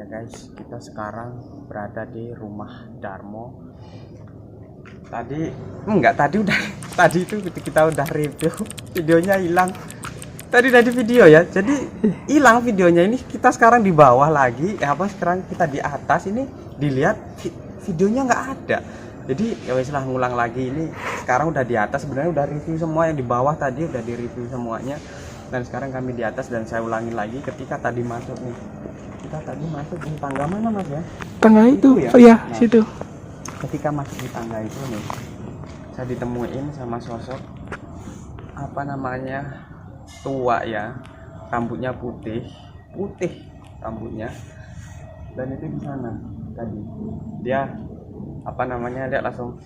guys, kita sekarang berada di rumah Darmo. Tadi itu kita udah review, videonya hilang. Tadi video ya, jadi hilang videonya. Ini kita sekarang di bawah lagi, sekarang kita di atas. Ini dilihat videonya nggak ada. Jadi ya wes lah, ngulang lagi. Ini sekarang udah di atas, sebenarnya udah review semua. Yang di bawah tadi udah di review semuanya. Dan sekarang kami di atas dan saya ulangin lagi ketika tadi masuk nih. Kita tadi masuk di tangga mana mas ya? Tangga itu ya? Oh ya, nah, situ. Ketika masuk di tangga itu nih, saya ditemuin sama sosok tua ya, rambutnya putih rambutnya. Dan itu di sana tadi dia dia langsung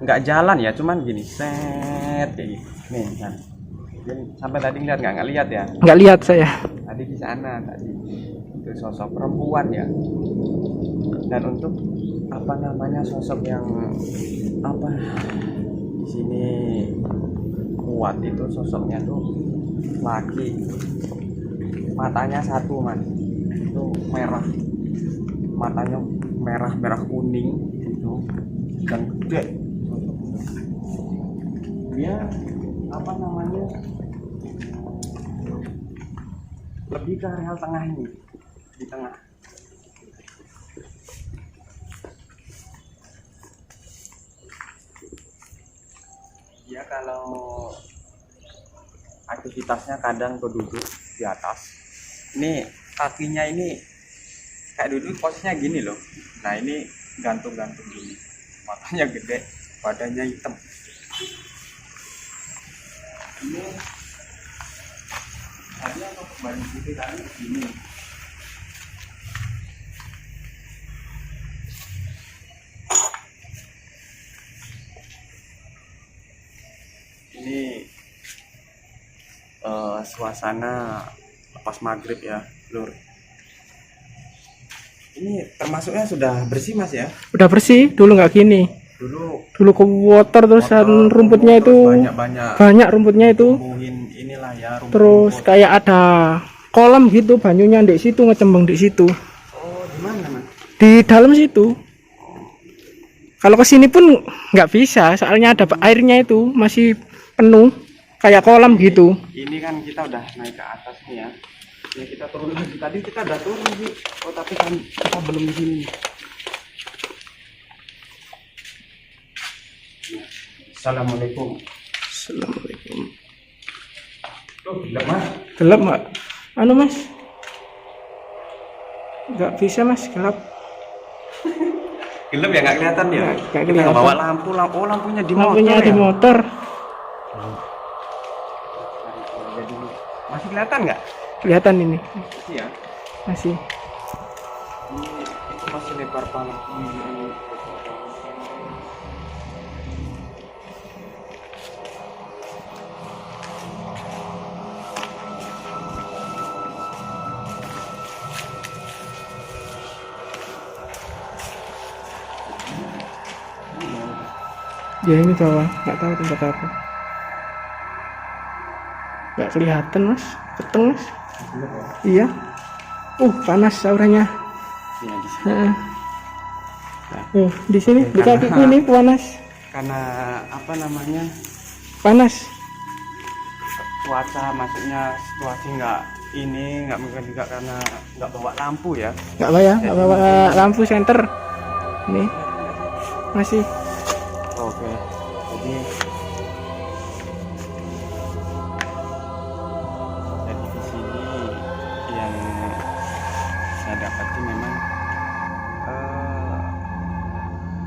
nggak jalan ya, cuman gini set kayak gini nih kan. Jadi sampai tadi nggak lihat ya? Nggak lihat saya. Tadi di sana tadi itu sosok perempuan ya. Dan untuk sosok yang di sini kuat itu sosoknya tuh laki, matanya satu man, itu merah, matanya merah kuning itu, dan gede. Dia lebih ke areal tengah ini, di tengah. Dia kalau aktivitasnya kadang berduduk di atas. Ini kakinya ini kayak duduk posisinya gini loh. Nah ini gantung-gantung gini, matanya gede, badannya hitam. Ini tadi untuk baju putih tadi gini. Ini suasana lepas maghrib ya, Lur. Ini termasuknya sudah bersih mas ya? Udah bersih, dulu nggak gini. Dulu ke water terusan rumputnya itu banyak rumputnya itu. Inilah ya, terus kayak ada kolam gitu, banyunya di situ, ngecembeng di situ. Oh, di mana mas? Di dalam situ. Kalau kesini pun nggak bisa, soalnya ada airnya itu masih penuh, kayak kolam gitu. Ini kan kita udah naik ke atas nih ya. Ya kita turun lagi. Tadi kita udah turun sih. Oh tapi kan kita belum di sini. Assalamualaikum. Assalamualaikum. Oh, gelap mas. Gelap mak? Mas? Nggak bisa mas, gelap. Gelap ya, nggak kelihatan ya? Nggak kelihatan. Bawa lampu. Oh lampunya di motor. Lampunya di motor. Masih kelihatan nggak? Kelihatan ini. Iya. Masih. Ini itu masih lebar banget. Ya ini bawah, nggak tahu tempat apa. Nggak kelihatan mas, peteng mas. Iya. Panas auranya. Ya, di sini. Di sini di kakiku ini panas. Karena panas. Cuaca, maksudnya situasi nggak mungkin juga karena nggak bawa lampu ya. Nggak bawa lampu senter. Nih masih. Oke. Jadi di sini yang saya dapati memang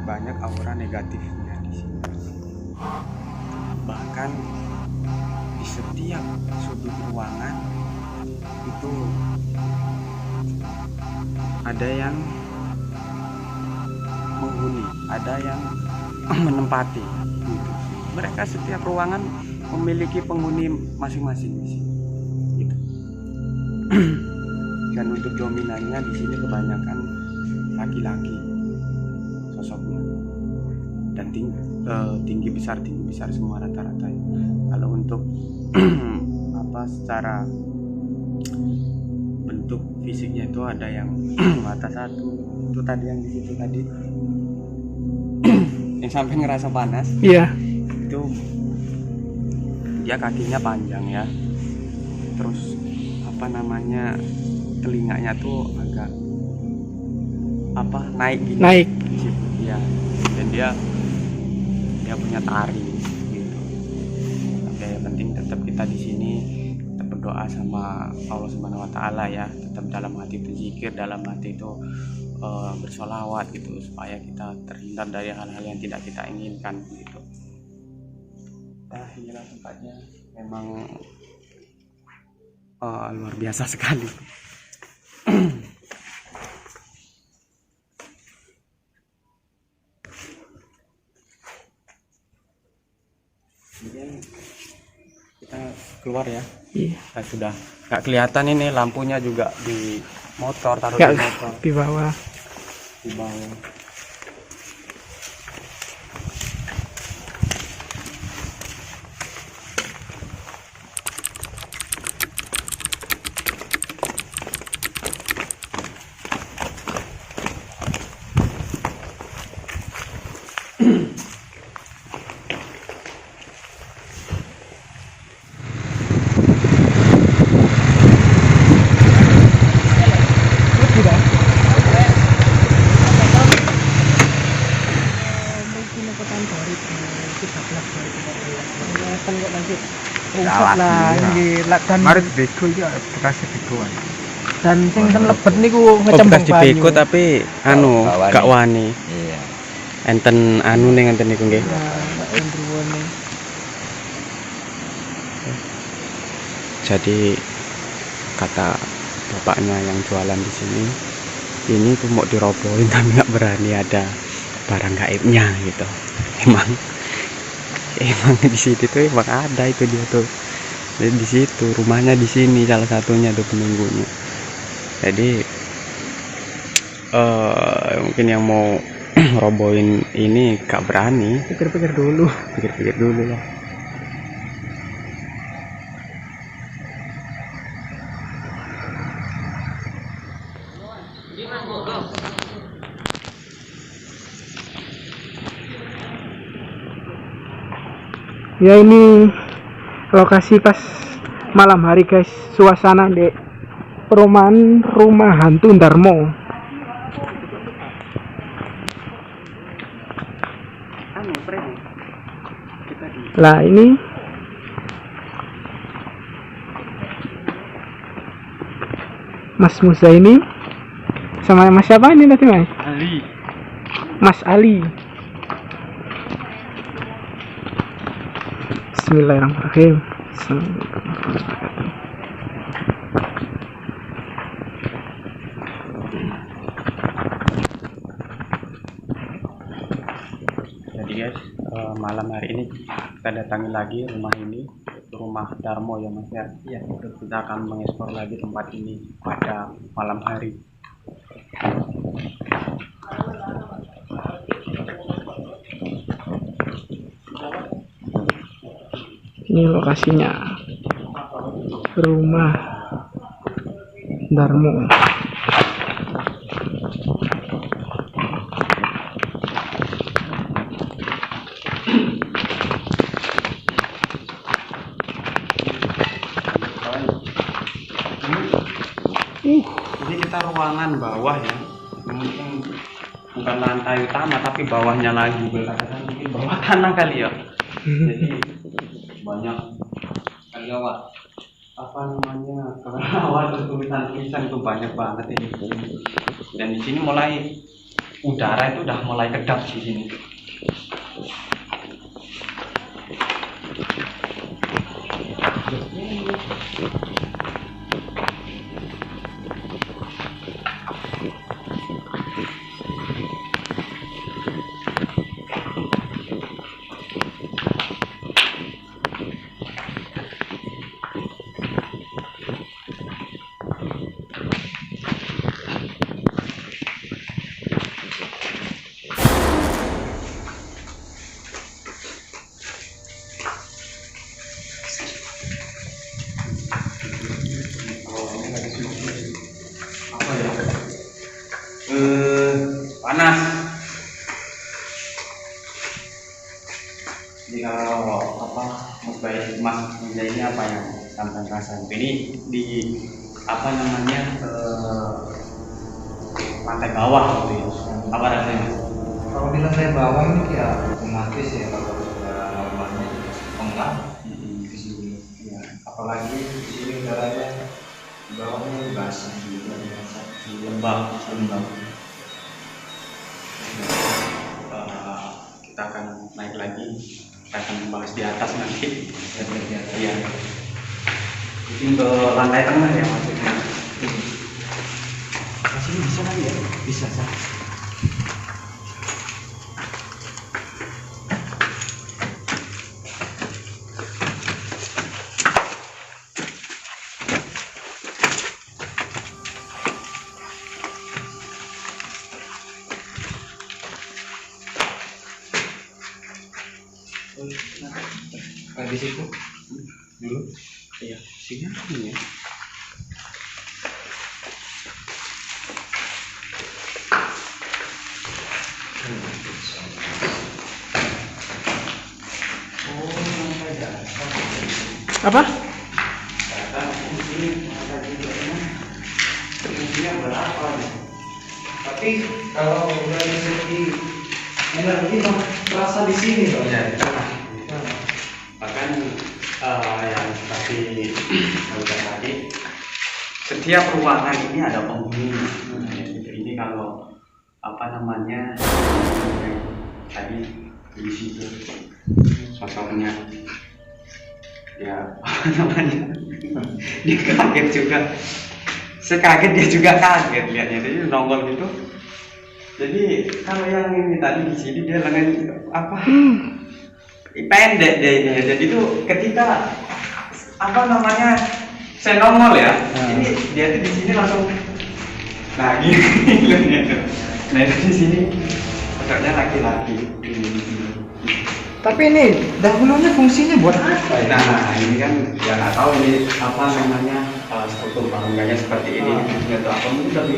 banyak aura negatifnya di sini. Bahkan di setiap sudut ruangan itu ada yang menghuni, ada yang menempati gitu. Mereka setiap ruangan memiliki penghuni masing-masing di sini gitu. Dan untuk dominannya di sini kebanyakan laki-laki sosoknya, dan tinggi besar semua rata-rata ya. Kalau untuk secara bentuk bentuk fisiknya itu ada yang mata satu, itu tadi yang di situ tadi yang sampai ngerasa panas. Iya. Itu dia kakinya panjang ya, terus apa namanya, telinganya tuh agak apa naik gini. Naik. Ya, dan dia punya tari gitu. Tapi yang penting tetap kita di sini tetap berdoa sama Allah Subhanahu Wa Taala ya, tetap dalam hati itu zikir, dalam hati itu bersolawat gitu, supaya kita terhindar dari hal-hal yang tidak kita inginkan gitu. Nah, inilah tempatnya memang luar biasa sekali. Kemudian kita keluar ya. Iya. Nah, sudah nggak kelihatan ini lampunya juga di motor, taruh Nggak, di motor di bawah. di bawah. Dan Mari bego iki bekasnya begoan. dan sing ten lebet niku ngecembeng Bekas di beko tapi anu Gak gak wani. Iya. Enten anu ning enten niku nggih. Jadi kata bapaknya yang jualan di sini, ini tuh mau dirobohin tapi nggak berani, ada barang gaibnya gitu. Emang di situ tuh emang ada itu dia tuh. Jadi di situ rumahnya di sini salah satunya tuh penunggunya. Jadi mungkin yang mau robohin ini gak berani. pikir-pikir dulu. Pikir-pikir dulu lah. Ya ini lokasi pas malam hari guys, suasana di perumahan rumah hantu Darmo. Lah ini Mas Musa ini sama Mas siapa ini tadi Mas? Ali. Mas Ali. Bismillahirrahmanirrahim. Jadi guys, malam hari ini kita datangi lagi rumah ini, rumah Darmo ya Mas ya. Iya. Kita akan mengeksplor lagi tempat ini pada malam hari. Ini lokasinya rumah Darmo. Ini kita ruangan bawah ya, mungkin bukan lantai utama tapi bawahnya lagi, berkatakan mungkin bawah tanah kali ya. Jadi banyak kali apa namanya, kelelawar, tulisan-tulisan itu banyak banget ini. Dan di sini mulai udara itu udah mulai kedap di sini. apa yang sampai rasain? Ini di apa namanya lantai bawah gitu ya. Apa rasanya? Kalau di lantai bawah ini ya otomatis ya kalau udara normalnya pengap di sini. Ya, apalagi di sini udaranya di bawahnya basah juga, Lembab. Kita akan naik lagi, kita akan membahas di atas nanti. Iya. Mungkin ke lantai tengah ya maksudnya. Masih bisa lagi ya? Bisa sah. di situ dulu. Iya, sini ya. Apa? Tapi kalau dari segi energi mah terasa di sini loh. Ya, bahkan yang seperti saya tadi, setiap ruangan ini ada penghuninya. Jadi ini kalau apa namanya tadi di situ sosoknya ya apa namanya dia kaget juga, sekaget dia juga kaget lihatnya, jadi nongol gitu. Jadi kalau yang ini tadi di sini dia lengan apa pendek dia ini, jadi tuh ketika apa namanya saya nongol ya, ini dia tuh di sini langsung nah gini nah itu di sini sosoknya laki-laki. Tapi ini dahulunya fungsinya buat apa ya? Nah ini kan ya nggak tahu ini apa namanya struktur bangunannya seperti ini, nggak tahu apa mungkin tapi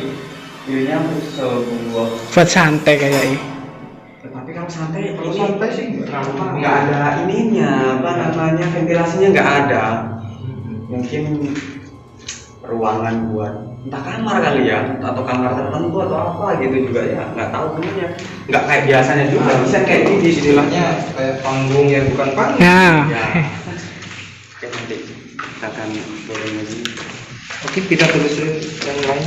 ini sebuah Buat santai kayak ini. tapi kalau santai Kalau santai sih nggak ada ininya apa namanya ventilasinya nggak ada. Mungkin ruangan buat entah kamar kali ya atau kamar tertentu atau apa gitu juga ya nggak tahu sebenarnya, nggak kayak biasanya juga bisa kayak gini istilahnya kayak panggung ya bukan panggung. Nah, ya. Oke, nanti kita akan boleh lagi. Oke, kita telusuri yang lain.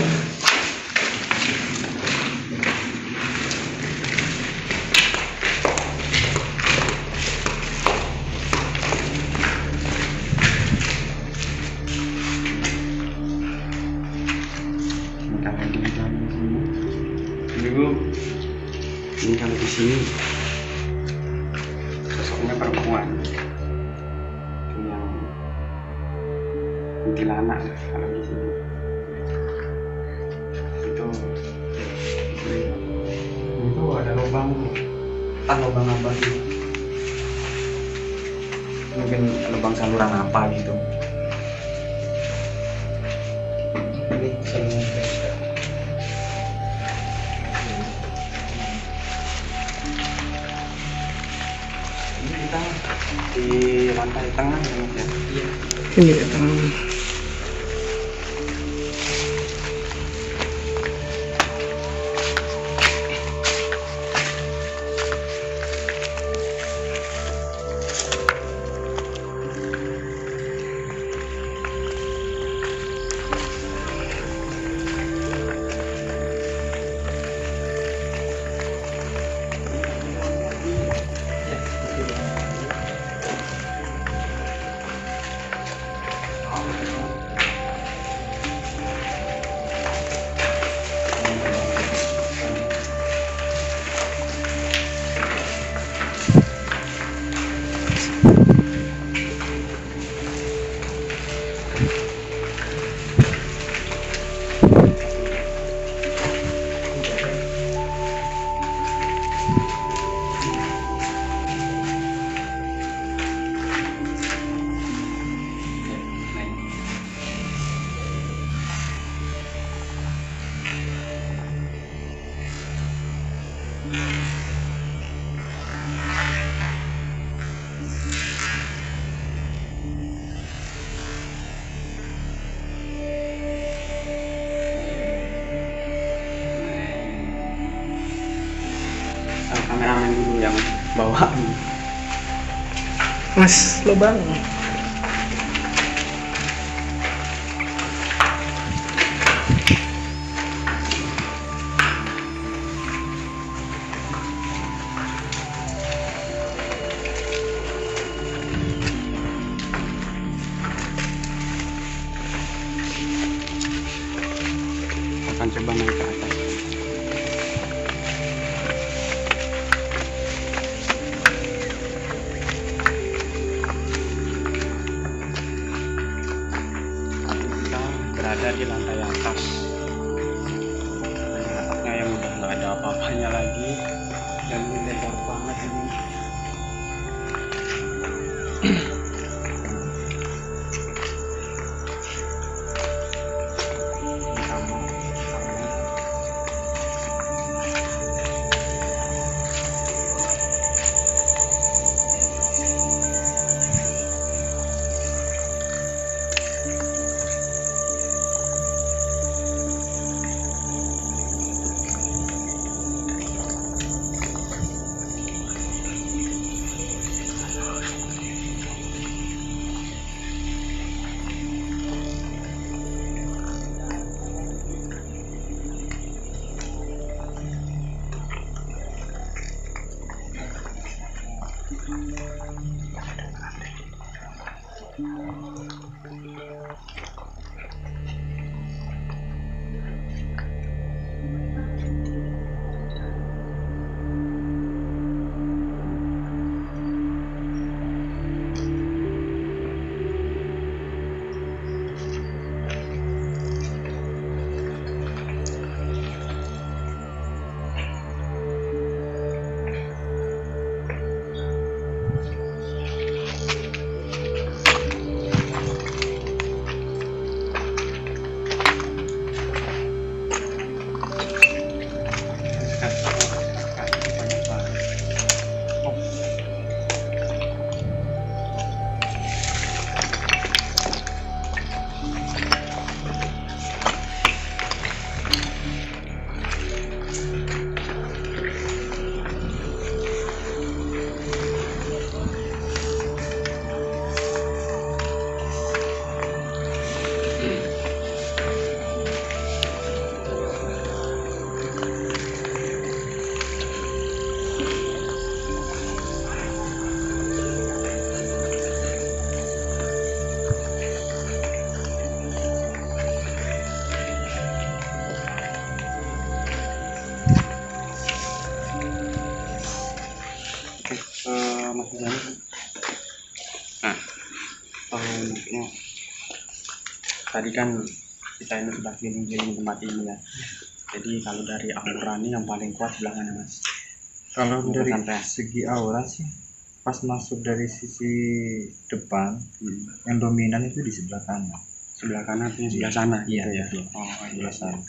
Ini kalau di sini sosoknya perempuan, yang kuntilanak kalau di sini itu ada lubang apa sih? Mungkin lubang saluran apa gitu. Ini saluran Kita di lantai tengah ya. Iya. ini datang. dulu yang bawa. Mas lubang. Akan coba naik ke atas. Kita berada di lantai atas. Lantai atasnya yang udah nggak ada apa-apanya lagi dan ini lebar banget ini. Mas Jani. Nah, untuknya tadi kan kita ini sudah keliling-keliling tempat ini ya. Jadi kalau dari aura ini yang paling kuat sebelah mana, Mas? Kalau Untuk dari sampai segi aura sih, pas masuk dari sisi depan, yang dominan itu di sebelah kanan. sebelah kanan atau sebelah sana? Iya, gitu ya. betul. Oh, iya. Sebelah sana.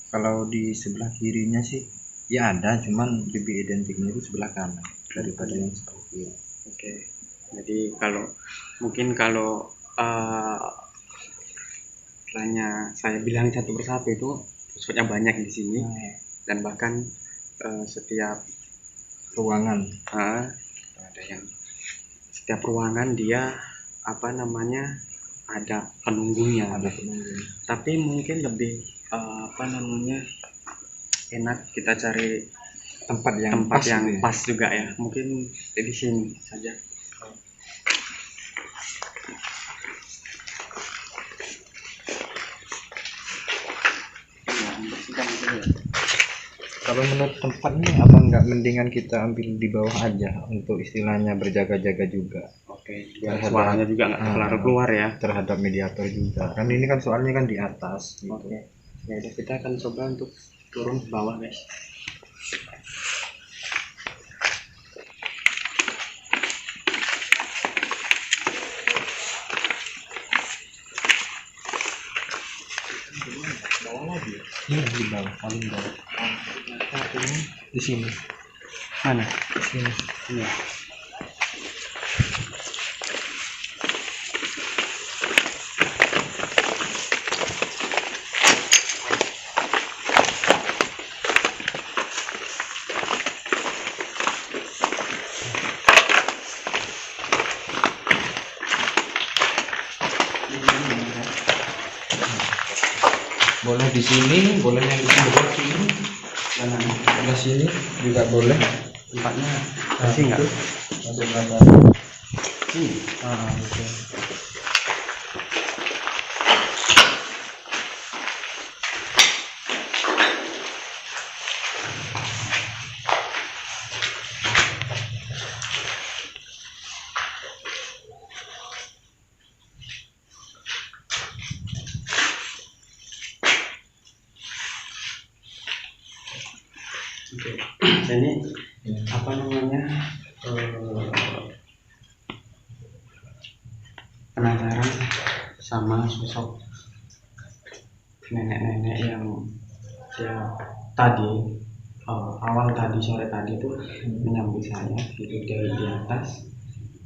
Kalau di sebelah kirinya sih, ya ada, cuman lebih identiknya itu sebelah kanan daripada yang sebelah kiri. Oke. Jadi mungkin kalau istilahnya saya bilang satu persatu itu maksudnya banyak di sini dan bahkan setiap Ruangan. ada yang setiap ruangan dia apa namanya ada penunggunya. Ada penunggu. Tapi mungkin lebih apa namanya enak kita cari Tempat yang tempat pas yang gitu ya. pas juga ya. Mungkin di sini saja. Ya, bersihkan dulu ya. Kalau menurut tempatnya apa nggak mendingan kita ambil di bawah aja untuk istilahnya berjaga-jaga juga Oke, biar Terhadap- suaranya juga nggak keluar keluar ya. terhadap mediator juga. Kan ini kan soalnya kan di atas gitu. Oke, ya udah kita akan coba untuk turun ke bawah guys. Ini di bawah, paling bawah. Di sini, Mana? di sini. Ini. Boleh di sini, boleh yang di sebelah sini, Mana? sebelah sini juga boleh. Tempatnya bersih nggak? Ada berapa? Sini. Betul. Oke. Ini apa namanya? Penasaran sama sosok nenek-nenek yang tadi awal tadi sore tadi itu menyambut saya itu dari di atas,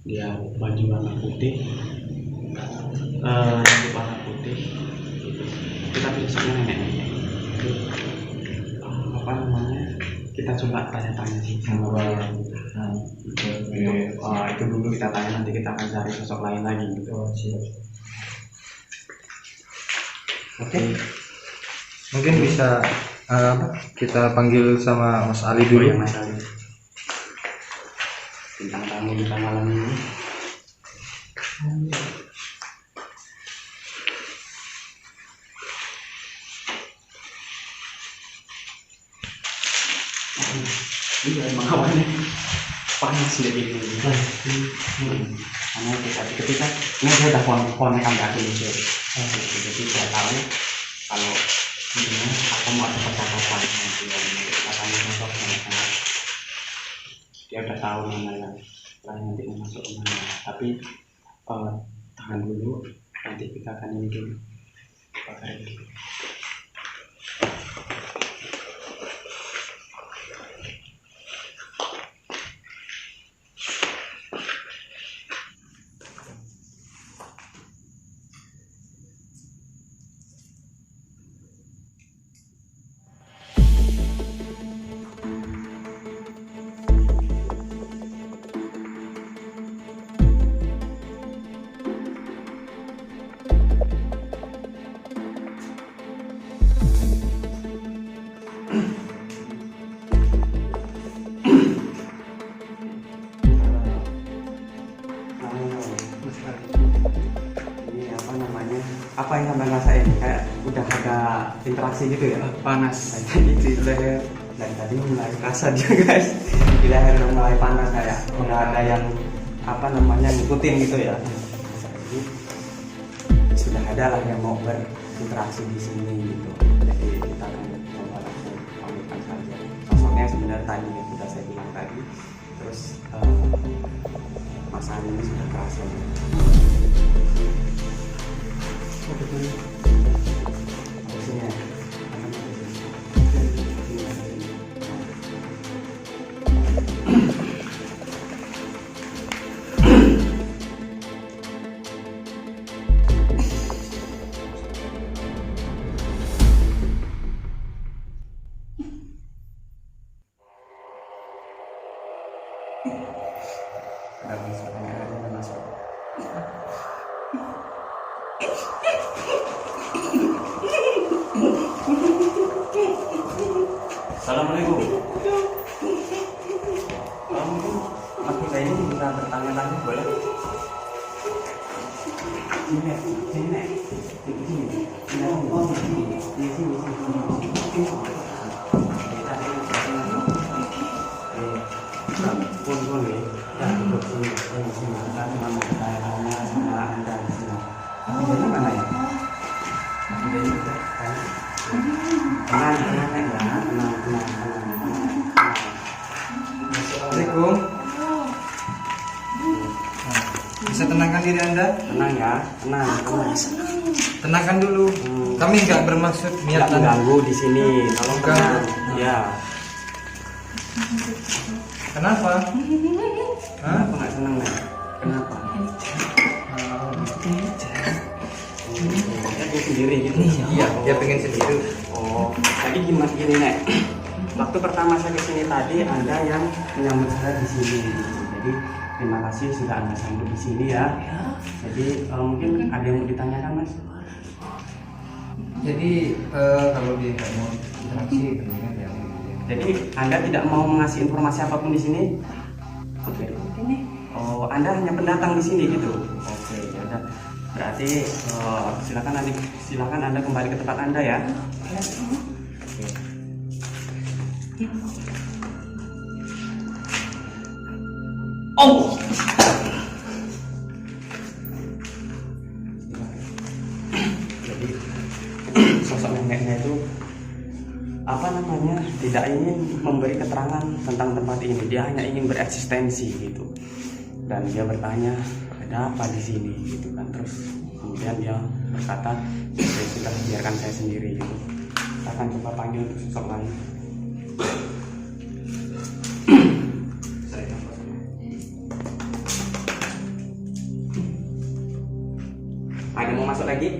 dia baju warna putih, rambut warna putih gitu. Kita biasanya nenek-nenek itu apa namanya, kita coba tanya-tanya sih sama orang gitu. Itu dulu kita tanya, nanti kita akan cari sosok lain lagi gitu. Oke. Mungkin bisa kita panggil sama Mas Ali dulu. Ya Mas Ali, bintang tamu kita malam ini. Iya, emang awalnya panas ya gitu. Karena ketika ini saya udah konekan kaki gitu. Jadi saya tahu kalau ini aku mau ada percakapan nanti yang katanya sosok sama dia udah tahu mana yang nanti mau masuk kemana. Tapi tahan dulu, nanti kita akan ini dulu bakar dulu. Ini apa namanya? Apa yang sampai ngerasain? Kayak udah ada interaksi gitu ya? Panas. Kayak di leher dari tadi mulai kerasa dia guys. Di leher udah mulai panas, kayak udah ada yang apa namanya ngikutin gitu ya. Jadi sudah ada lah yang mau berinteraksi di sini gitu. Jadi kita akan coba langsung pamitan saja. Sosoknya sebenarnya tadi yang sudah saya bilang tadi. Terus Mas Ali ini sudah kerasa. Posisinya masuk. Assalamualaikum. Mas kita ini bisa bertanya lagi boleh? Sini, sini, Assalamualaikum. Bisa tenangkan diri Anda? tenang ya, tenang. Tenangkan dulu. Kami nggak bermaksud Tidak niat Anda. mengganggu di sini. Tolong Bukan. tenang. Ya. Kenapa? Hah? Kenapa nggak senang nih? Kenapa? Dia sendiri gitu. Iya, dia pengen sendiri. Oh, tadi gimana gini nek? Waktu pertama saya kesini tadi ada yang menyambut saya di sini. Jadi terima kasih sudah Anda sambut di sini ya. Jadi mungkin ada yang mau ditanyakan Mas? Jadi kalau dia nggak mau interaksi mendingan ya. Jadi Anda tidak mau mengasih informasi apapun di sini? Oke. Oh, Anda hanya pendatang di sini gitu. Oke, ya udah. Berarti silakan Anda kembali ke tempat Anda ya. Oke. Oh. Jadi sosok neneknya itu apa namanya tidak ingin memberi keterangan tentang tempat ini, dia hanya ingin bereksistensi gitu. Dan dia bertanya ada apa di sini gitu kan, terus kemudian dia berkata ya sudah biarkan saya sendiri gitu. Kita akan coba panggil untuk sosok lain. Ada mau masuk lagi?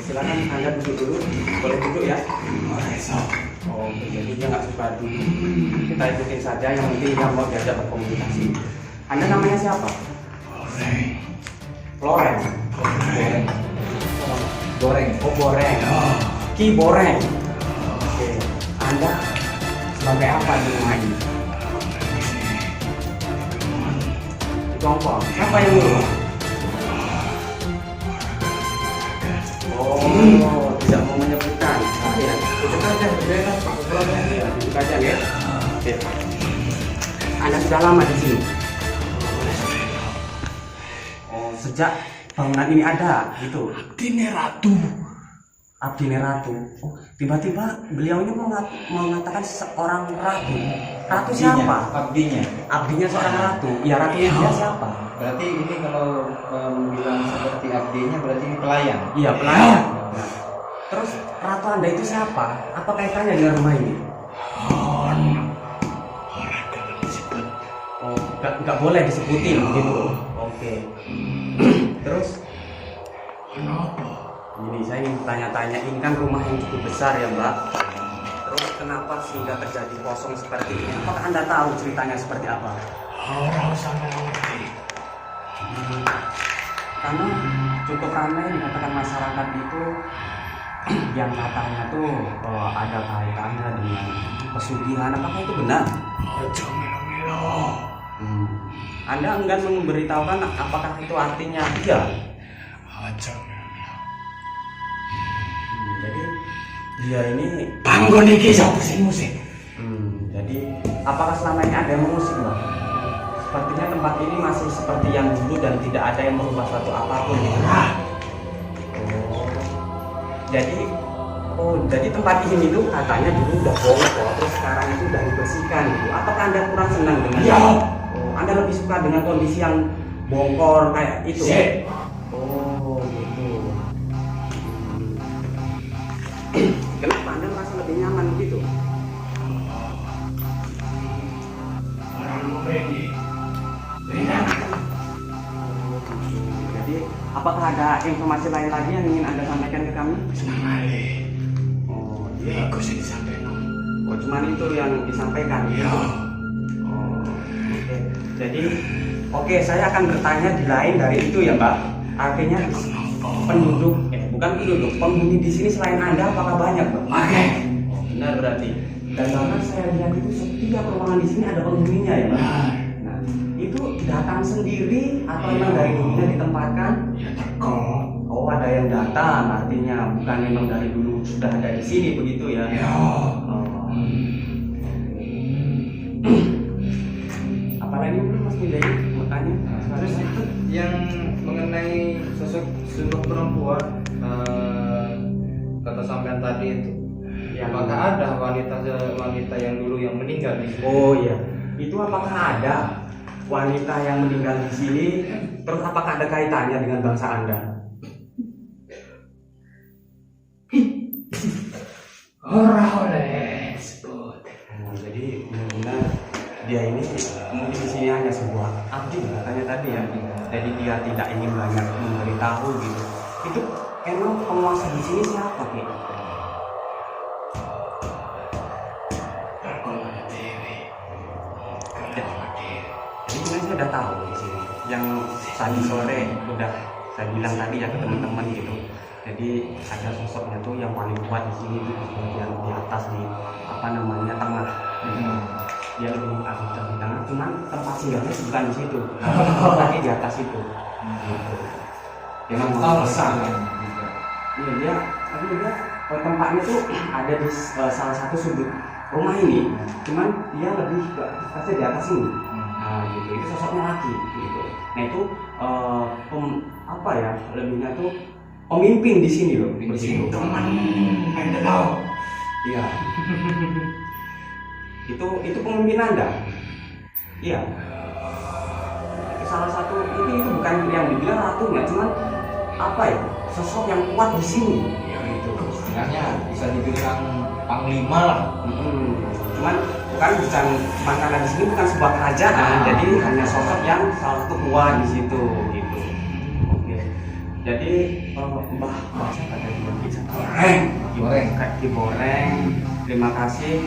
Silakan Anda duduk dulu, boleh duduk ya. Oh, jadi dia nggak suka duduk. Kita ikutin saja, yang penting dia mau diajak berkomunikasi. Anda namanya siapa? Loreng. Goreng. Oh, Boreng. Ki Boreng. Oke. Anda sebagai apa di rumah ini? Jongkok. Siapa yang nyuruh? Oh, tidak mau menyebutkan. Ya, duduk aja, duduk aja ya. Oke. Anda sudah lama di sini? Oh, sejak bangunan ini ada, gitu. Abdi Ratu. Oh, tiba-tiba beliau ini mengatakan seorang ratu. Ratu siapa? Abdinya seorang ratu. Ya, ratunya dia siapa? Berarti ini kalau bilang seperti abdinya berarti ini pelayan. Iya, pelayan. Terus ratu Anda itu siapa? Apa kaitannya dengan rumah ini? Oh, nggak boleh disebutin gitu. Oke. Terus? Ini saya ingin tanya-tanya, ini kan rumah yang cukup besar ya Mbak. Terus kenapa sehingga terjadi kosong seperti ini? Apakah Anda tahu ceritanya seperti apa? Karena cukup ramai dikatakan masyarakat itu yang katanya tuh ada kaitannya dengan pesugihan. Apakah itu benar? Anda enggan memberitahukan apakah itu artinya iya? Jadi dia ini jadi apakah selama ini ada yang mengusik Mbak? Sepertinya tempat ini masih seperti yang dulu dan tidak ada yang merubah suatu apapun gitu. Jadi tempat ini tuh katanya dulu udah bongkar, terus sekarang itu udah dibersihkan gitu. Apakah Anda kurang senang dengan itu? Oh, Anda lebih suka dengan kondisi yang bongkar kayak itu? Oh, gitu. Kenapa Anda merasa lebih nyaman gitu? Jadi, apakah ada informasi lain lagi yang ingin Anda sampaikan ke kami? Oh, iya. Oh, cuman itu yang disampaikan. Gitu? Oh, oke. Jadi, oke, saya akan bertanya di lain dari itu ya, Mbak. Artinya penduduk, bukan penduduk, penghuni di sini selain Anda apakah banyak, Mbak? Oh, benar berarti. Dan bahkan saya lihat itu setiap ruangan di sini ada penghuninya ya, Mbak. Nah, itu datang sendiri atau memang dari dulunya ditempatkan? Oh, ada yang datang, artinya bukan memang dari dulu sudah ada di sini begitu ya? Oh. Apalagi dulu Mas Midai bertanya? Terus itu yang mengenai sosok sebuah perempuan kata sampean tadi itu, apakah ada wanita yang dulu yang meninggal di sini? Oh iya, itu apakah ada? wanita yang meninggal di sini, terus apakah ada kaitannya dengan bangsa Anda? Orang oleh sebut. Jadi benar-benar dia ini mungkin di sini hanya sebuah abdi katanya tadi ya. Jadi dia tidak ingin banyak memberitahu gitu. Itu emang penguasa di sini siapa Ki? Jadi kan saya udah tahu di sini. Yang tadi sore udah saya bilang tadi ya ke teman-teman gitu. Jadi ada sosoknya tuh yang paling kuat di sini di bagian di atas di apa namanya tengah. Dia lebih agak di tengah, cuman tempat singgahnya bukan di situ, tapi di atas itu. Gitu. Dia memang besar. Iya dia, tapi dia tempatnya tuh ada di salah satu sudut rumah ini, cuman dia lebih ke atasnya di atas ini. Nah, gitu. Itu sosoknya laki, gitu. Nah itu apa ya lebihnya tuh pemimpin di sini loh. Di sini. Teman, Anda tahu? Iya. itu pemimpin Anda. Iya. Itu salah satu itu bukan yang dibilang ratunya, cuman apa ya sosok yang kuat di sini. Ya itu. Sebenarnya bisa dibilang panglima lah. Cuman bukan karena di sini bukan sebuah kerajaan, jadi hanya sosok yang salah satu kuat di situ gitu. Oke. Jadi Mbah siapa tadi bisa Goreng. Terima kasih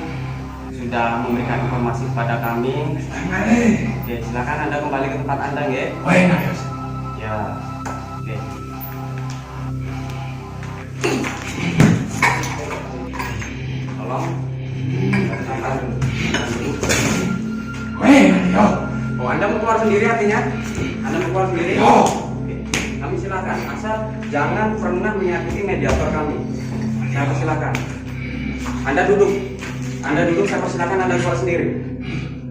sudah memberikan informasi kepada kami. Oke, silakan Anda kembali ke tempat Anda, ya. Ya. Oke. Tolong. Oh, Anda mau keluar sendiri artinya? Anda mau keluar sendiri? Oke. Kami silakan. Asal jangan pernah menyakiti mediator kami. Saya persilakan. Anda duduk, saya persilakan Anda keluar sendiri.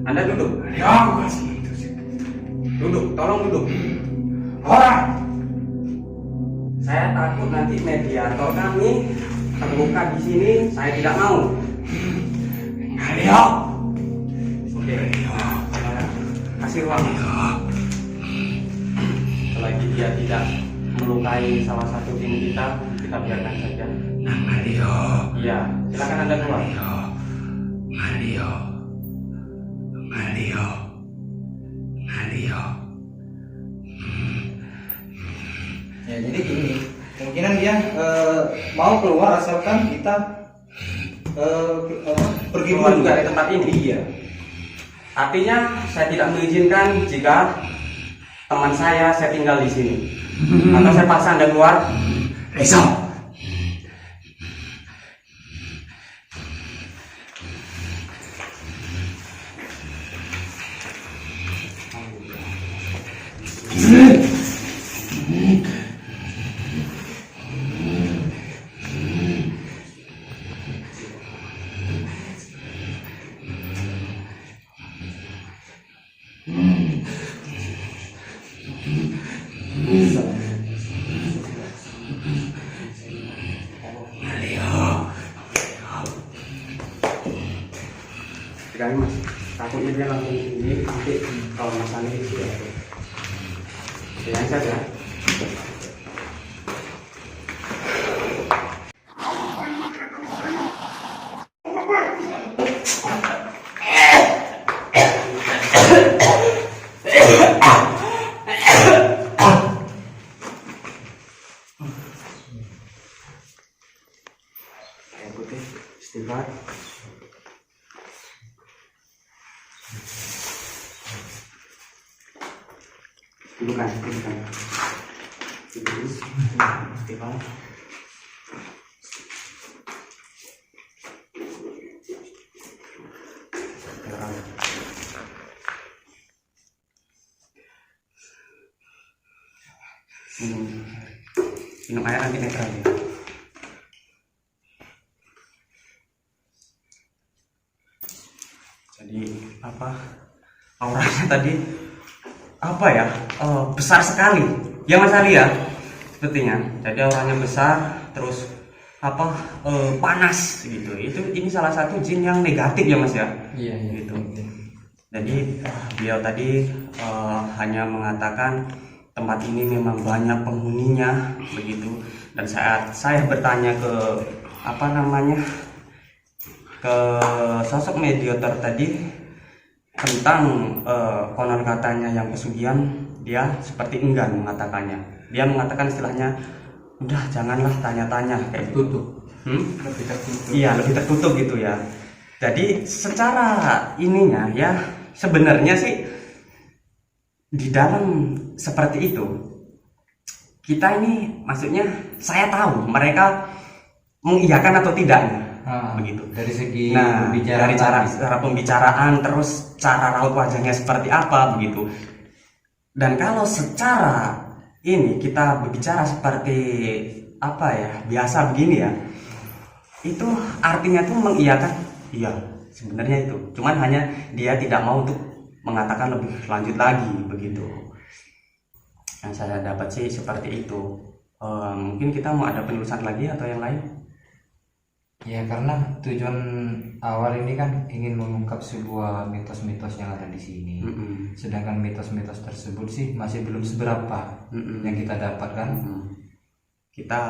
Anda duduk. Duduk, tolong duduk. Orang. Saya takut nanti mediator kami terbuka di sini, saya tidak mau. Oke. Kasih ruang. Selagi dia tidak melukai salah satu tim kita biarkan saja. Iya, silakan Anda keluar. Ya jadi gini, kemungkinan dia mau keluar asalkan kita pergi Keluar dulu juga dari tempat ini. Iya. Artinya saya tidak mengizinkan jika teman saya tinggal di sini. Atau saya paksa Anda keluar. Sekali Mas, takutnya dia langsung ini nanti kalau masalahnya itu ya. Jangan saja. Putih, istighfar. Bukan. Istighfar. Minum air nanti netral ya. Jadi apa auranya tadi apa ya besar sekali ya Mas Ali ya sepertinya. Jadi auranya besar terus apa panas gitu. Ini salah satu jin yang negatif ya Mas ya. Iya gitu. Jadi beliau tadi hanya mengatakan tempat ini memang banyak penghuninya begitu. Dan saat saya bertanya ke ke sosok mediator tadi tentang konon katanya yang pesugihan, dia seperti enggan mengatakannya. Dia mengatakan istilahnya, udah janganlah tanya-tanya, kayak Tutup. lebih tertutup. Iya, lebih tertutup gitu ya. Jadi secara ininya ya sebenarnya sih di dalam seperti itu kita ini, maksudnya saya tahu mereka mengiyakan atau tidaknya begitu. Dari segi Dari cara pembicaraan, terus cara raut wajahnya seperti apa begitu. Dan kalau secara ini kita berbicara seperti apa ya, biasa begini ya, itu artinya tuh mengiyakan, iya sebenarnya itu. Cuman hanya dia tidak mau untuk mengatakan lebih lanjut lagi begitu. Yang saya dapat sih seperti itu. Mungkin kita mau ada penelusuran lagi atau yang lain? Ya, karena tujuan awal ini kan ingin mengungkap sebuah mitos-mitos yang ada di sini. Sedangkan mitos-mitos tersebut sih masih belum seberapa yang kita dapatkan. Kita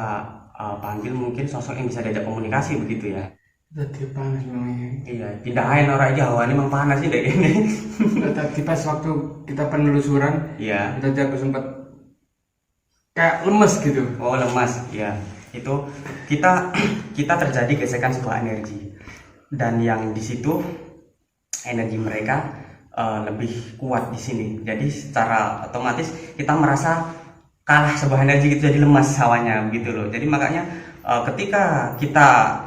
panggil mungkin sosok yang bisa diajak komunikasi begitu ya. Tadi panas memangnya. Iya, pindahin orang Jawa ini memang panas sih deh ini. Tadi pas waktu kita penelusuran, Iya. kita jago sempat kayak lemes gitu. Oh, lemas, ya. Itu kita terjadi gesekan sebuah energi, dan yang di situ energi mereka lebih kuat di sini. Jadi secara otomatis kita merasa kalah sebuah energi gitu, jadi lemas hawanya gitu loh. Jadi makanya ketika kita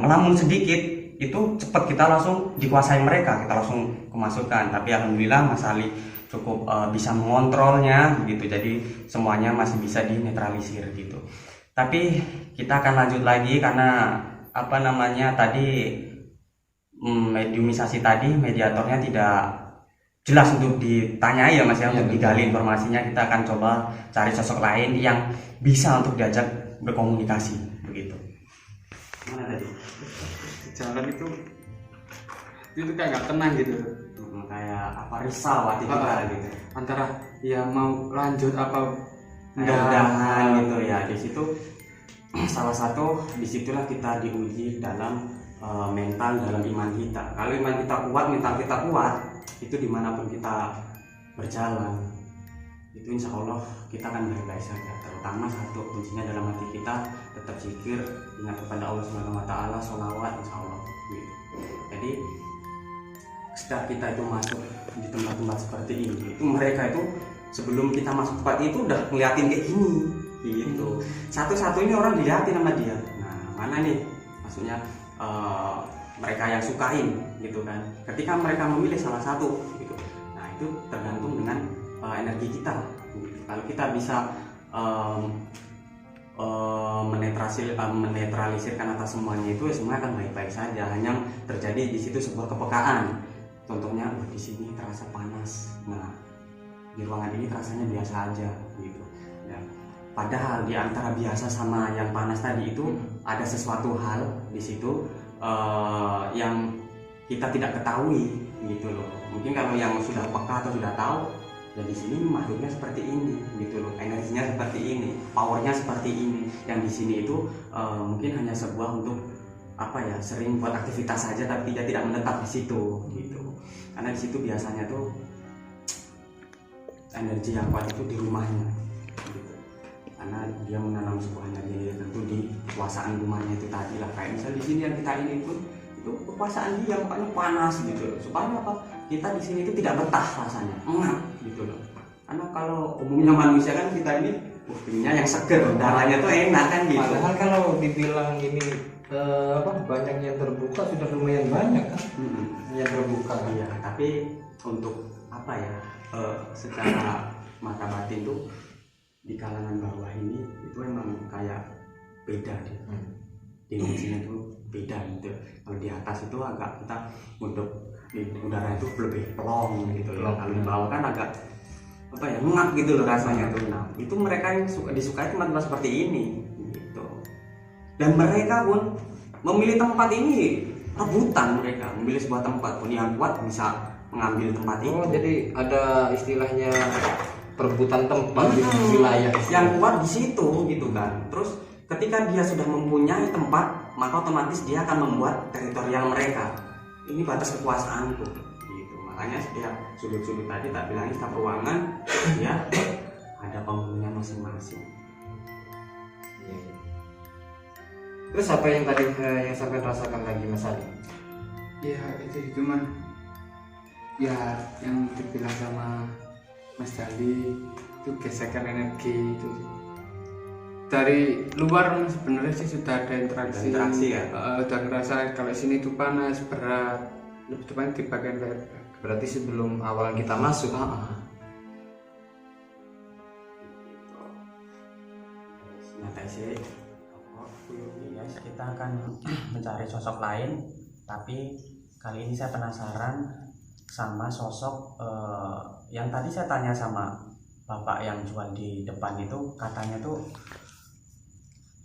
melamun sedikit itu cepat kita langsung dikuasai mereka, kita langsung kemasukan. Tapi alhamdulillah Mas Ali cukup bisa mengontrolnya begitu, jadi semuanya masih bisa dinetralisir gitu. Tapi kita akan lanjut lagi karena tadi mediumisasi tadi mediatornya tidak jelas untuk ditanyai ya Mas ya, untuk digali informasinya. Kita akan coba cari sosok lain yang bisa untuk diajak berkomunikasi begitu. Mana tadi? Jalan itu kayak nggak tenang gitu. Kayak risau hati kita gitu. Antara ya mau lanjut apa mudah-mudahan gitu ya. Di situ salah satu disitulah kita diuji dalam mental, dalam iman kita. Kalau iman kita kuat, mental kita kuat, itu dimanapun kita berjalan itu insya Allah kita akan baik-baik saja. Terutama satu kuncinya dalam hati kita tetap zikir, ingat kepada Allah Subhanahu Wa Taala, sholawat insya Allah gitu. Jadi setiap kita itu masuk di tempat-tempat seperti ini, itu mereka itu sebelum kita masuk tempat itu udah ngeliatin kayak gini gitu. Satu-satunya orang dilihatin sama dia. Nah, mana nih maksudnya mereka yang sukain gitu kan. Ketika mereka memilih salah satu gitu. Nah, itu tergantung dengan energi kita. Kalau kita bisa menetralisirkan atas semuanya itu, ya semua akan baik-baik saja. Hanya terjadi di situ sebuah kepekaan. Contohnya, di sini terasa panas. Nah, di ruangan ini rasanya biasa aja gitu. Ya. Padahal di antara biasa sama yang panas tadi itu ada sesuatu hal di situ yang kita tidak ketahui gitu loh. Mungkin kalau yang sudah peka atau sudah tahu, ya di sini makhluknya seperti ini gitu loh, energinya seperti ini, powernya seperti ini. Yang di sini itu mungkin hanya sebuah untuk sering buat aktivitas saja, tapi dia tidak menetap di situ gitu. Karena di situ biasanya tuh energi yang kuat itu di rumahnya gitu. Karena dia menanam sebuah energi tentu di kekuasaan rumahnya itu tadi lah. Kayak misal di sini yang kita ini pun itu kekuasaan dia makanya panas gitu loh. Supaya apa? Kita di sini itu tidak betah rasanya, enak gitu loh. Karena kalau umumnya manusia kan kita ini pinginnya yang seger, darahnya tuh enak kan gitu. Padahal kalau dibilang ini banyak yang terbuka sudah lumayan banyak kan yang terbuka. Iya, tapi untuk secara mata batin tuh di kalangan bawah ini itu emang kayak beda deh. Dimensinya tuh beda gitu. Kalau di atas itu agak kita untuk di udara itu lebih pelong gitu loh. Kalau di bawah kan agak ngap gitu loh rasanya tuh. Nah, itu mereka yang disukai tempat-tempat seperti ini gitu. Dan mereka pun memilih tempat ini rebutan, mereka memilih sebuah tempat, pun yang kuat bisa mengambil tempat itu. Oh, jadi ada istilahnya perebutan tempat di wilayah. Yang kuat di situ gitu kan. Terus ketika dia sudah mempunyai tempat, maka otomatis dia akan membuat teritorial mereka. Ini batas kekuasaanku gitu. Makanya setiap sudut-sudut tadi tak bilangin setiap ruangan ya ada penghuninya masing-masing. Terus apa yang tadi yang sampai rasakan lagi Mas Ali? Ya itu cuman ya yang dibilang sama Mas Dali itu gesekan energi itu dari luar sebenarnya sih sudah ada interaksi ya. Udah ngerasa kalau sini itu panas, berat, lebih tepatnya di bagian leher. Berarti sebelum awal kita masuk. Nyata sih. Guys, kita akan mencari sosok lain, tapi kali ini saya penasaran sama sosok yang tadi saya tanya sama bapak yang jual di depan itu, katanya tuh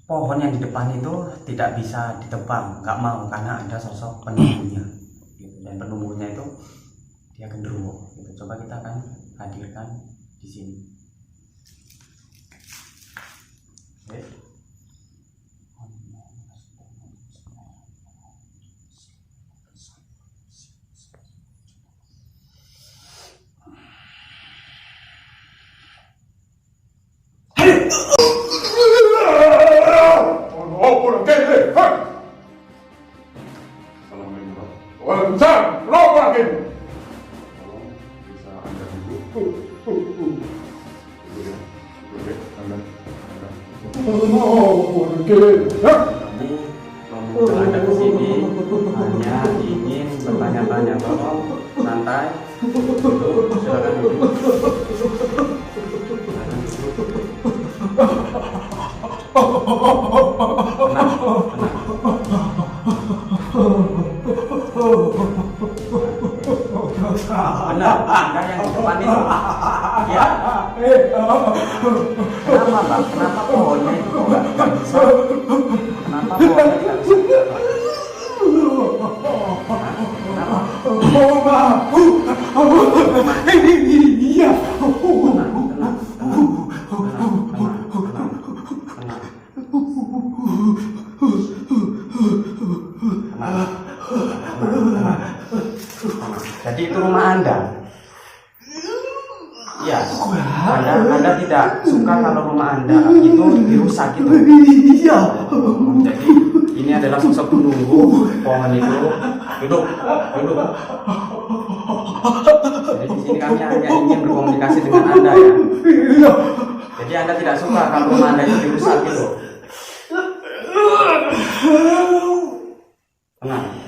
pohon yang di depan itu tidak bisa ditebang, nggak mau karena ada sosok penunggunya gitu. Dan penunggunya itu dia genderuwo gitu. Coba kita akan hadirkan di sini. Oke. Waalaikumsalam. Assalamualaikum. Tolong bisa Anda duduk. Kami membuka Anda ke sini hanya ingin bertanya-tanya, tolong santai, duduk, silakan duduk. Silakan duduk. Tenang, tenang. Benar, Anda yang di depan itu. Ya. Kenapa, Bang? Kenapa pohonnya itu kok nggak bisa? Kenapa pohonnya tidak bisa? Kenapa? Iya. Tenang, tenang, tenang. Jadi itu rumah Anda. Ya, Anda tidak suka kalau rumah Anda itu dirusak gitu. Iya. Jadi ini adalah sosok penunggu pohon itu. Duduk, duduk. Jadi di sini kami hanya ingin berkomunikasi dengan Anda ya. Jadi Anda tidak suka kalau rumah Anda itu dirusak gitu. Tenang.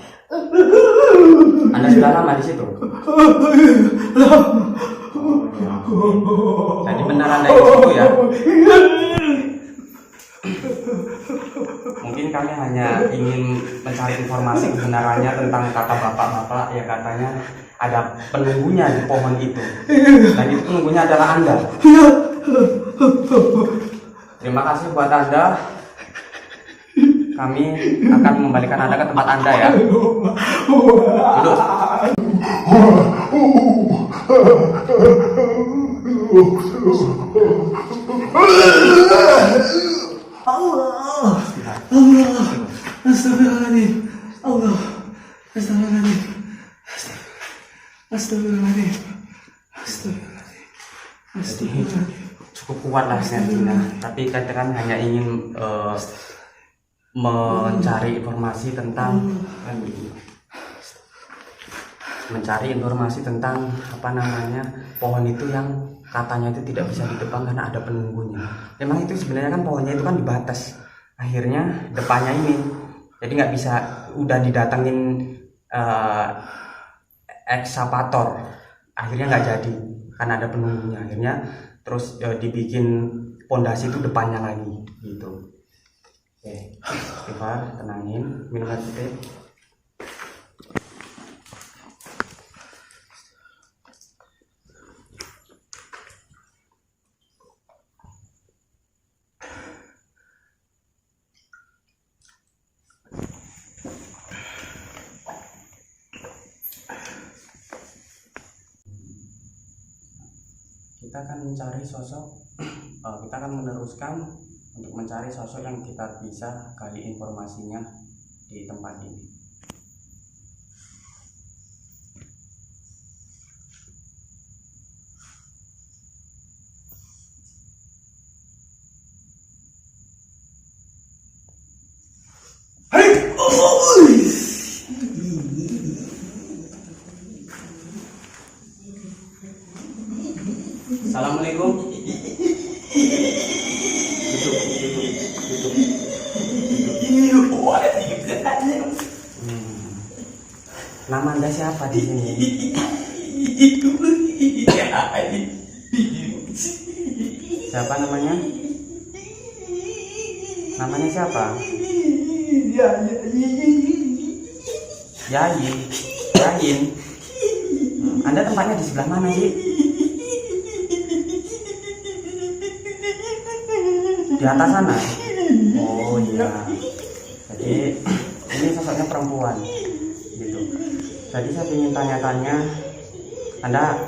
Anda sudah lama di situ. Jadi benar Anda di situ ya. Mungkin kami hanya ingin mencari informasi kebenarannya tentang kata bapak-bapak ya, katanya ada penunggunya di pohon itu. Dan itu penunggunya adalah Anda. Terima kasih buat Anda. Kami akan mengembalikan Anda ke tempat Anda ya. Duduk. Allah, astagfirullahaladzim, Allah, astagfirullahaladzim, astagfirullahaladzim, astagfirullahaladzim. Cukup kuat lah energinya, tapi kadang hanya ingin mencari informasi tentang apa namanya pohon itu yang katanya itu tidak bisa ditebang karena ada penunggunya. Memang itu sebenarnya kan pohonnya itu kan dibatas, akhirnya depannya ini jadi nggak bisa, udah didatengin ekskavator, akhirnya nggak jadi karena ada penunggunya. Akhirnya terus dibikin pondasi itu depannya lagi gitu. Oke, Ivar, tenangin, minum air putih. kita akan mencari sosok, kita akan meneruskan untuk mencari sosok yang kita bisa gali informasinya di tempat ini. Assalamualaikum. Nama Anda siapa di sini? Siapa namanya? Namanya siapa? Yayin. Anda tempatnya di sebelah mana sih? Di atas sana. Oh iya. Jadi ini sosoknya perempuan gitu. Jadi saya ingin tanya-tanya, Anda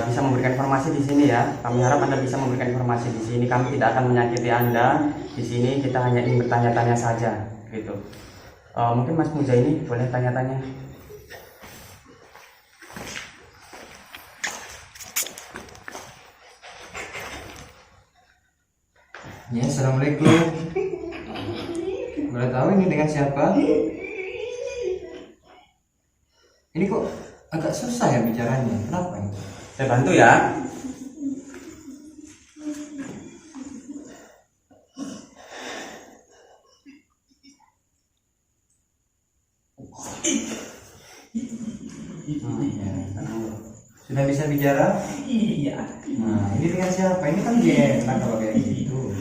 bisa memberikan informasi di sini ya. Kami harap Anda bisa memberikan informasi di sini. Kami tidak akan menyakiti Anda. Di sini kita hanya ingin bertanya-tanya saja gitu. Mungkin Mas Muja ini boleh tanya-tanya. Ya, assalamualaikum. Boleh tahu ini dengan siapa? Ini kok agak susah ya bicaranya. Kenapa ini? Saya bantu ya. Sudah bisa bicara? Iya. Nah, ini dengan siapa? Ini kan dia enak kalau kayak gitu.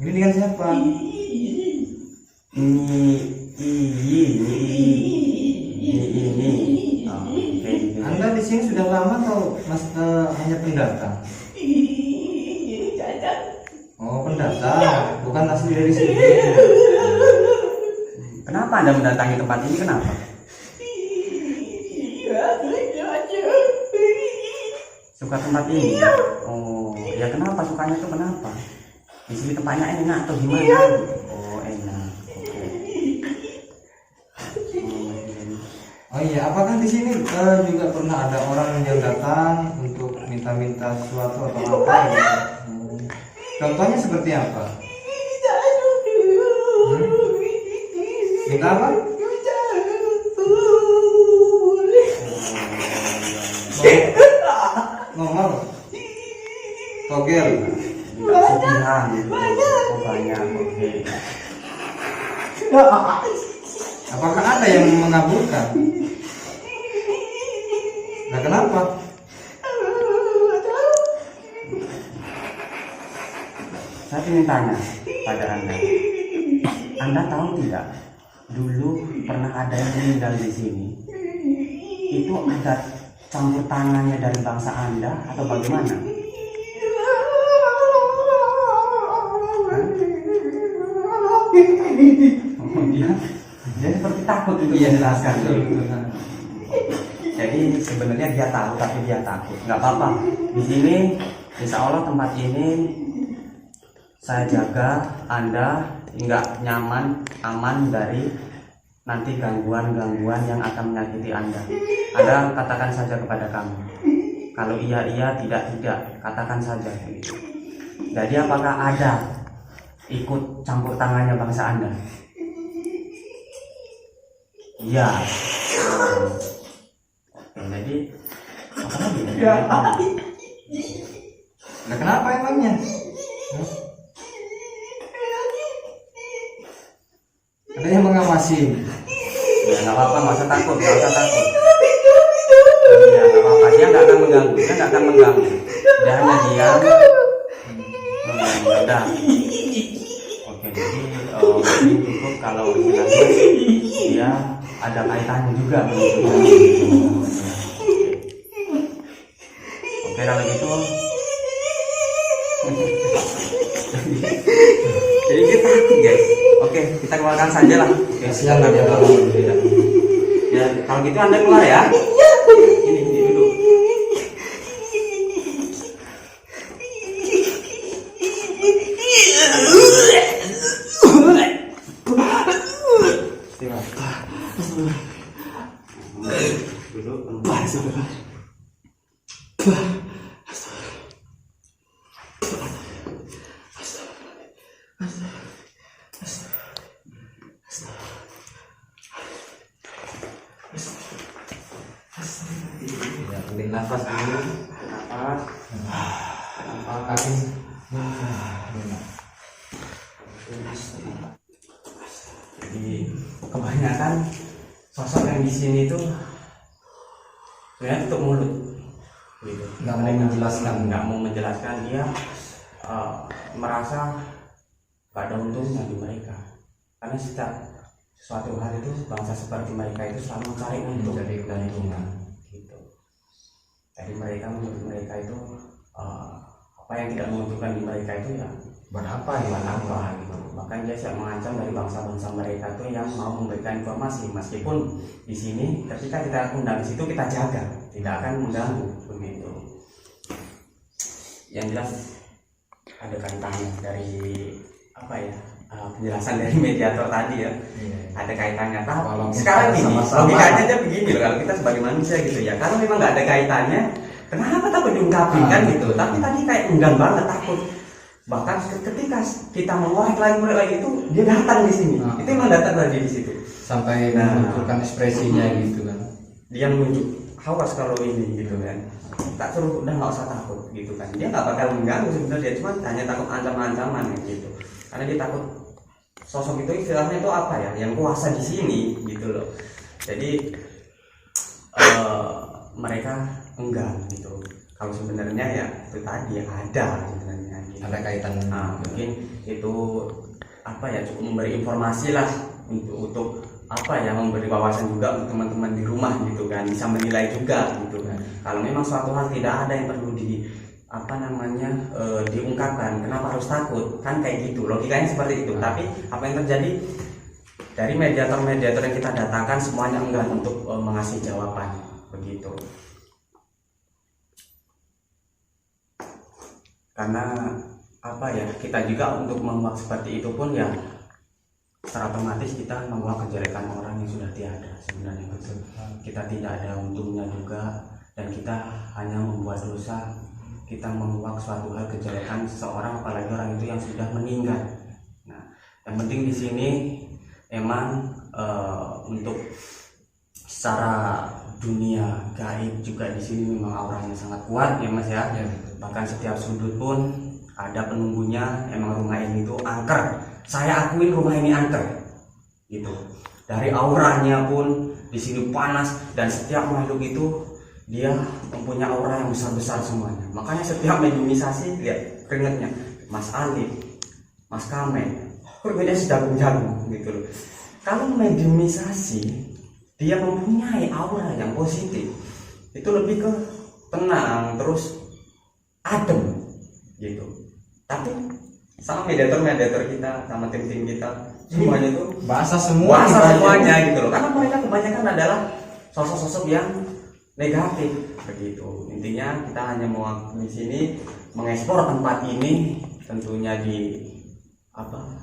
Ini dengan siapa? Anda di sini sudah lama atau hanya pendatang? Oh, pendatang, bukan asli dari sini. Kenapa Anda mendatangi tempat ini? Kenapa? Suka tempat ini? Oh, ya kenapa sukanya tuh kenapa? Di sini tempatnya enak atau gimana? Oh, enak. Oh iya, apakah di sini juga pernah ada orang yang datang untuk minta-minta sesuatu atau apa gitu? Contohnya seperti apa? Minta apa? Ngomong. Togel. Supihan. Oh, banyak. Oke. Apakah ada yang mengabulkan? Nah, kenapa? Saya ingin tanya pada Anda. Anda tahu tidak? Dulu pernah ada yang meninggal di sini. Itu ada campur tangannya dari bangsa Anda atau bagaimana? Oh, dia seperti takut untuk menjelaskan. Jadi sebenarnya dia tahu tapi dia takut. Nggak apa-apa. Di sini insya Allah tempat ini saya jaga Anda nggak nyaman, aman dari nanti gangguan-gangguan yang akan menyakiti Anda. Anda katakan saja kepada kami. Kalau iya, tidak, katakan saja. Jadi apakah ada ikut campur tangannya bangsa Anda? Iya. Jadi apa lagi? Nah, kenapa emangnya? Ada yang mengawasi. Ya nggak apa-apa, nggak usah takut. Ya nggak apa-apa, dia nggak akan mengganggu. Dia hanya diam. Udah. Oke, jadi mungkin cukup kalau istilahnya dia ada kaitannya juga begitu. Oke, kalau gitu. Jadi kita takut guys. Oke, kita keluarkan saja lah. Oke, silakan ya kalau tidak. Ya, kalau gitu Anda keluar ya. Ini duduk. Ya, ambil nafas dulu. Nafas. Kaki. Jadi kebanyakan sosok yang di sini itu sebenarnya tutup mulut, gitu. Nggak mau menjelaskan. Nggak mau menjelaskan, dia merasa gak ada untungnya di mereka, karena setiap suatu hal itu bangsa seperti mereka itu selalu mencari untung dari keuntungan, gitu. Jadi mereka menurut mereka itu apa yang tidak menguntungkan di mereka itu ya Buat apa ya? buat apa gitu. Bahkan dia siap mengancam dari bangsa-bangsa mereka tuh yang mau memberikan informasi, meskipun di sini ketika kita undang di situ kita jaga, tidak akan mengganggu begitu. Yang jelas ada kaitannya dari apa ya, penjelasan dari mediator tadi ya, ada kaitannya. Kalau Tapi sekarang kita gini, sama-sama- logikanya aja begini loh, kalau kita sebagai manusia gitu ya, kalau memang nggak ada kaitannya, kenapa takut diungkapin kan gitu. Tapi tadi kayak enggan banget, takut. Bahkan ketika kita mengorek lagi itu dia datang di sini, itu memang datang lagi di situ. Sampai Nah. menunjukkan ekspresinya gitu kan. Dia menunjuk awas kalau ini gitu kan, tak suruh udah nggak usah takut gitu kan. Dia nggak bakal mengganggu sebenarnya, cuma hanya takut ancaman-ancaman gitu, karena dia takut sosok itu istilahnya itu apa ya, yang kuasa di sini gitu loh. Jadi mereka enggan gitu, kalau sebenarnya ya itu tadi yang ada sebenarnya gitu. Ada kaitan. Nah, mungkin itu apa ya, cukup memberi informasi lah untuk apa ya, memberi wawasan juga untuk teman-teman di rumah gitu kan, bisa menilai juga gitu kan. Kalau memang suatu hal tidak ada yang perlu di apa namanya diungkapkan, kenapa harus takut kan, kayak gitu logikanya seperti itu. Tapi apa yang terjadi dari mediator-mediator yang kita datangkan semuanya enggan untuk mengasih jawaban begitu. Karena apa ya, kita juga untuk menguak seperti itu pun ya secara otomatis kita menguak kejelekan orang yang sudah tiada sebenarnya, betul. Kita tidak ada untungnya juga, dan kita hanya membuat dosa. Kita menguak suatu hal kejelekan seseorang, apalagi orang itu yang sudah meninggal. Nah, yang penting di sini emang untuk secara dunia gaib juga di sini memang auranya sangat kuat ya Mas ya. Bahkan setiap sudut pun ada penunggunya. Emang rumah ini tuh angker. Saya akuin rumah ini angker gitu. Dari auranya pun di sini panas, dan setiap makhluk itu dia mempunyai aura yang besar-besar semuanya. Makanya setiap mediumisasi lihat keringatnya Mas Ali, Mas Kamel, keringatnya sejagung-jagung gitu loh. Kalau mediumisasi dia mempunyai aura yang positif, itu lebih ke tenang, terus adem gitu. Tapi sama mediator kita, sama tim-tim kita, semuanya itu Bahasa semua. semuanya gitu loh. Karena mereka kebanyakan adalah sosok-sosok yang negatif begitu. Intinya kita hanya mau di sini mengekspor tempat ini, tentunya di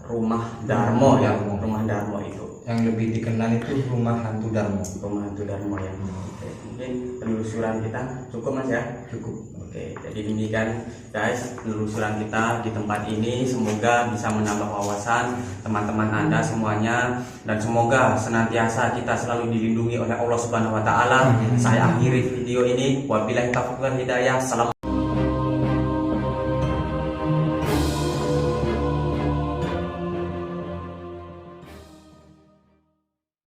rumah Darmo ya, rumah Darmo itu. Yang lebih dikenal itu rumah hantu Darmo. Rumah hantu Darmo ya. Oke, mungkin penelusuran kita cukup Mas ya. Cukup. Oke, jadi demikian guys penelusuran kita di tempat ini. Semoga bisa menambah wawasan teman-teman Anda semuanya, dan semoga senantiasa kita selalu dilindungi oleh Allah Subhanahu wa taala. Saya akhiri video ini, wabillahi taufiq wal hidayah. Salam.